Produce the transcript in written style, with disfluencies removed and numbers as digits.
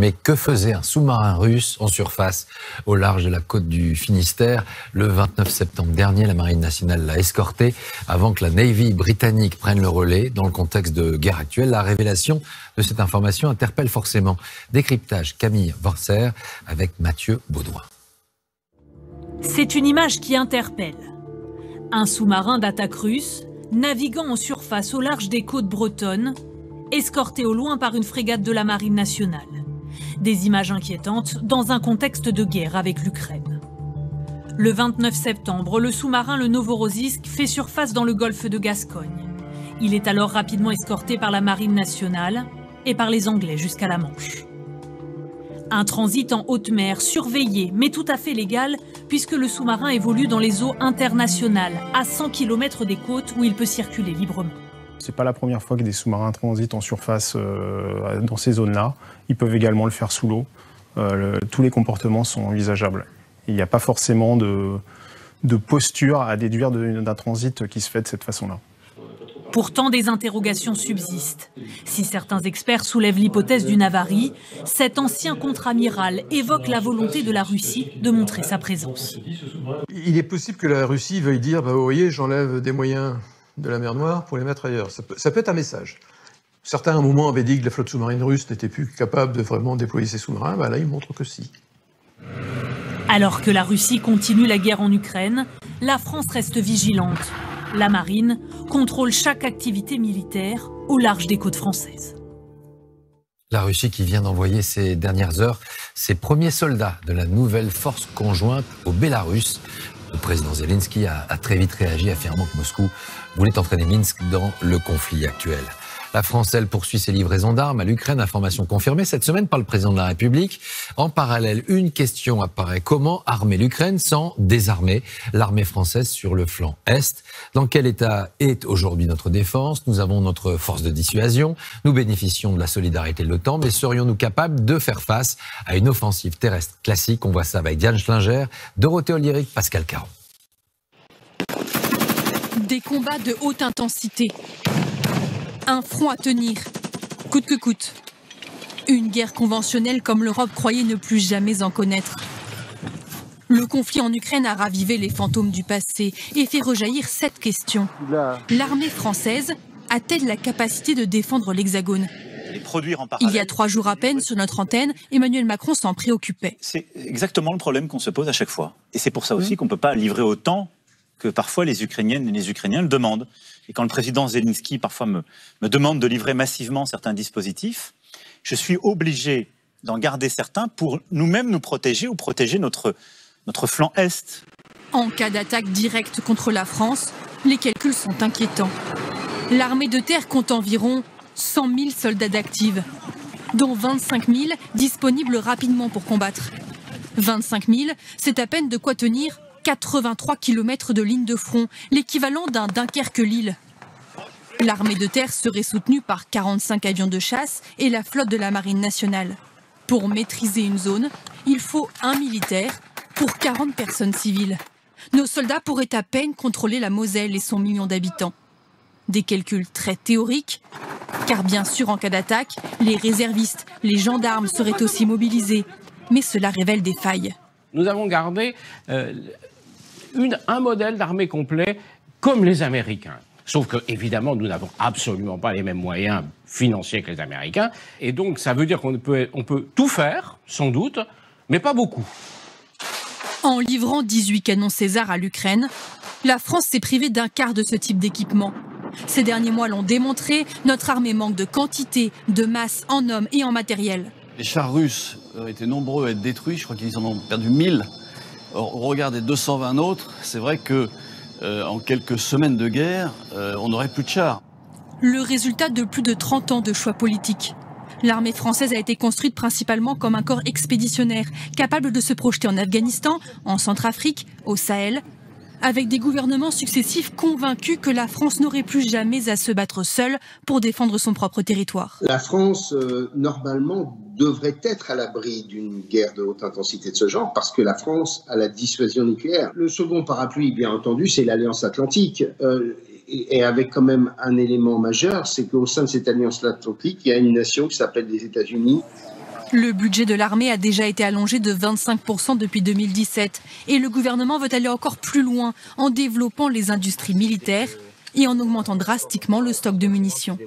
Mais que faisait un sous-marin russe en surface au large de la côte du Finistère? Le 29 septembre dernier, la Marine nationale l'a escorté avant que la Navy britannique prenne le relais. Dans le contexte de guerre actuelle, la révélation de cette information interpelle forcément. Décryptage Camille Vorser avec Mathieu Baudouin. C'est une image qui interpelle. Un sous-marin d'attaque russe, naviguant en surface au large des côtes bretonnes, escorté au loin par une frégate de la Marine nationale. Des images inquiétantes dans un contexte de guerre avec l'Ukraine. Le 29 septembre, le sous-marin le Novorossiysk fait surface dans le golfe de Gascogne. Il est alors rapidement escorté par la Marine nationale et par les Anglais jusqu'à la Manche. Un transit en haute mer, surveillé, mais tout à fait légal, puisque le sous-marin évolue dans les eaux internationales, à 100 km des côtes où il peut circuler librement. C'est pas la première fois que des sous-marins transitent en surface dans ces zones-là. Ils peuvent également le faire sous l'eau. Tous les comportements sont envisageables. Il n'y a pas forcément de posture à déduire d'un transit qui se fait de cette façon-là. Pourtant, des interrogations subsistent. Si certains experts soulèvent l'hypothèse d'une avarie, cet ancien contre-amiral évoque la volonté de la Russie de montrer sa présence. Il est possible que la Russie veuille dire vous voyez, j'enlève des moyens de la mer Noire pour les mettre ailleurs. Ça peut être un message. Certains, à un moment, avaient dit que la flotte sous-marine russe n'était plus capable de vraiment déployer ses sous-marins. Là, ils montrent que si. Alors que la Russie continue la guerre en Ukraine, la France reste vigilante. La marine contrôle chaque activité militaire au large des côtes françaises. La Russie qui vient d'envoyer ces dernières heures ses premiers soldats de la nouvelle force conjointe au Bélarus. Le président Zelensky a très vite réagi, affirmant que Moscou voulait entraîner Minsk dans le conflit actuel. La France, elle, poursuit ses livraisons d'armes à l'Ukraine, information confirmée cette semaine par le président de la République. En parallèle, une question apparaît. Comment armer l'Ukraine sans désarmer l'armée française sur le flanc Est? Dans quel état est aujourd'hui notre défense? Nous avons notre force de dissuasion. Nous bénéficions de la solidarité de l'OTAN, mais serions-nous capables de faire face à une offensive terrestre classique? On voit ça avec Diane Schlinger, Dorothée Olyric, Pascal Caron. Des combats de haute intensité. Un front à tenir, coûte que coûte. Une guerre conventionnelle comme l'Europe croyait ne plus jamais en connaître. Le conflit en Ukraine a ravivé les fantômes du passé et fait rejaillir cette question. L'armée française a-t-elle la capacité de défendre l'Hexagone? Il y a 3 jours à peine, sur notre antenne, Emmanuel Macron s'en préoccupait. C'est exactement le problème qu'on se pose à chaque fois. Et c'est pour ça aussi qu'on ne peut pas livrer autant que parfois les Ukrainiennes et les Ukrainiens le demandent. Et quand le président Zelensky parfois me demande de livrer massivement certains dispositifs, je suis obligé d'en garder certains pour nous-mêmes nous protéger ou protéger notre flanc Est. En cas d'attaque directe contre la France, les calculs sont inquiétants. L'armée de terre compte environ 100 000 soldats d'active, dont 25 000 disponibles rapidement pour combattre. 25 000, c'est à peine de quoi tenir 83 km de ligne de front, l'équivalent d'un Dunkerque-Lille. L'armée de terre serait soutenue par 45 avions de chasse et la flotte de la Marine nationale. Pour maîtriser une zone, il faut un militaire pour 40 personnes civiles. Nos soldats pourraient à peine contrôler la Moselle et son million d'habitants. Des calculs très théoriques, car bien sûr en cas d'attaque, les réservistes, les gendarmes seraient aussi mobilisés. Mais cela révèle des failles. Nous avons gardé un modèle d'armée complet comme les Américains. Sauf que, évidemment, nous n'avons absolument pas les mêmes moyens financiers que les Américains. Et donc, ça veut dire qu'on peut tout faire, sans doute, mais pas beaucoup. En livrant 18 canons César à l'Ukraine, la France s'est privée d'un quart de ce type d'équipement. Ces derniers mois l'ont démontré, notre armée manque de quantité, de masse en hommes et en matériel. Les chars russes étaient nombreux à être détruits, je crois qu'ils en ont perdu 1000. Or, au regard des 220 autres, c'est vrai que en quelques semaines de guerre, on n'aurait plus de chars. Le résultat de plus de 30 ans de choix politiques. L'armée française a été construite principalement comme un corps expéditionnaire, capable de se projeter en Afghanistan, en Centrafrique, au Sahel, avec des gouvernements successifs convaincus que la France n'aurait plus jamais à se battre seule pour défendre son propre territoire. La France, normalement, devrait être à l'abri d'une guerre de haute intensité de ce genre, parce que la France a la dissuasion nucléaire. Le second parapluie, bien entendu, c'est l'Alliance Atlantique. Et avec quand même un élément majeur, c'est qu'au sein de cette Alliance Atlantique, il y a une nation qui s'appelle les États-Unis, Le budget de l'armée a déjà été allongé de 25% depuis 2017 et le gouvernement veut aller encore plus loin en développant les industries militaires et en augmentant drastiquement le stock de munitions.